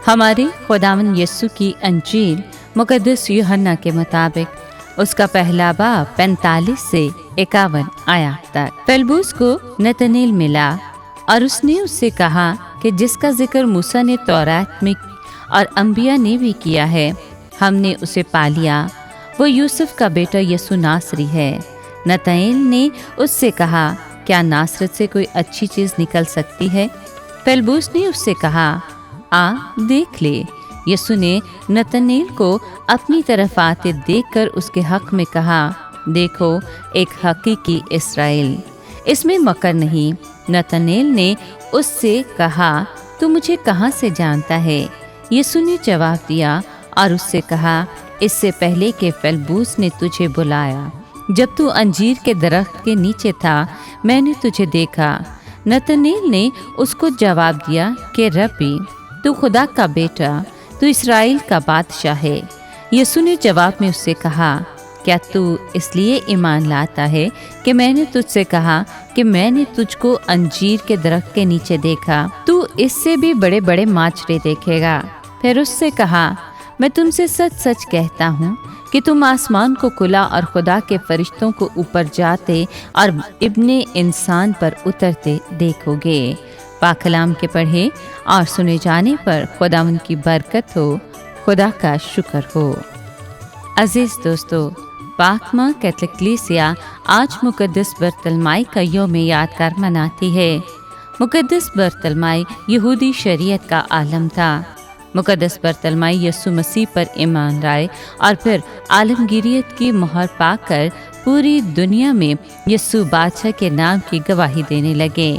हमारे खुदावंद यीशु की अंजील मुकद्दस यूहन्ना के मुताबिक उसका पहला बाब 45 से 51 आयत तक। फिलिप्पुस को नतनेल मिला और उसने उससे कहा कि जिसका जिक्र मूसा ने तौरात में और अंबिया ने भी किया है, हमने उसे पा लिया। वो यूसुफ का बेटा यीशु नासरी है। नतनेल ने उससे कहा, क्या नासरत से कोई अच्छी चीज़ निकल सकती है? फिलिप्पुस ने उससे कहा, आ देख ले। यीशु ने नतनेल को अपनी तरफ आते देखकर उसके हक में कहा, देखो एक हकीकी इस्राएल, इसमें मकर नहीं। नतनेल ने उससे कहा, तू मुझे कहाँ से जानता है? यीशु ने जवाब दिया और उससे कहा, इससे पहले कि फिलिप्पुस ने तुझे बुलाया, जब तू अंजीर के दरख्त के नीचे था, मैंने तुझे देखा। नतनेल ने उसको जवाब दिया कि रब्बी, तू खुदा का बेटा, तू इस्राएल का बादशाह है। यीशु ने जवाब में उससे कहा, क्या तू इसलिए ईमान लाता है कि मैंने तुझसे कहा कि मैंने तुझको अंजीर के दरख्त के नीचे देखा? तू इससे भी बड़े बड़े माचरे देखेगा। फिर उससे कहा, मैं तुमसे सच सच कहता हूँ कि तुम आसमान को खुला और खुदा के फरिश्तों को ऊपर जाते और इब्ने इंसान पर उतरते देखोगे। पाक कलाम के पढ़े और सुने जाने पर खुदावंद की बरकत हो। खुदा का शुक्र हो। अजीज दोस्तों, पाक माँ कैथोलिक कलीसिया आज मुकद्दस बरतलमाई का यौम यादगार मनाती है। मुकद्दस बरतलमाई यहूदी शरीयत का आलम था। मुकद्दस बरतलमाई यीशु मसीह पर ईमान लाए और फिर आलमगीरियत की मोहर पाकर पूरी दुनिया में यीशु बादशाह के नाम की गवाही देने लगे।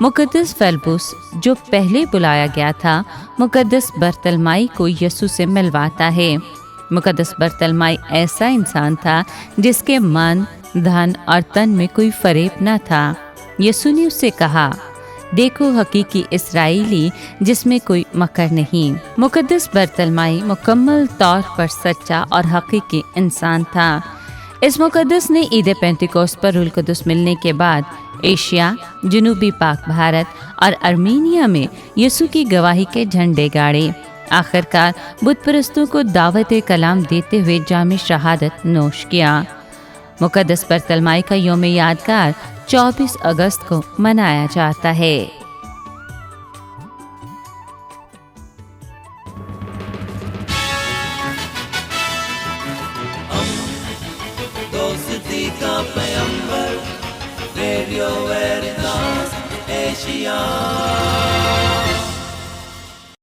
मुकद्दस फिलिप्पुस जो पहले बुलाया गया था, मुकद्दस बरतलमाई को यीशु से मिलवाता है। मुकद्दस बरतलमाई ऐसा इंसान था जिसके मन, धन और तन में कोई फरेब न था। यीशु ने उससे कहा, देखो हकीकी इस्राएली जिसमें कोई मकर नहीं। मुकद्दस बरतलमाई मुकम्मल तौर पर सच्चा और हकीकी इंसान था। इस मुकद्दस ने ईद पेंटिकोस्त पर रूल कुदस मिलने के बाद एशिया, जनूबी पाक भारत और अर्मीनिया में यीशु की गवाही के झंडे गाड़े। आखिरकार बुत परस्तों को दावत कलाम देते हुए जामे शहादत नोश किया। मुकद्दस बरतलमाई का यौम यादगार 24 अगस्त को मनाया जाता है। दोस्ती का पैगंबर, रेडियो वेरितास एशिया।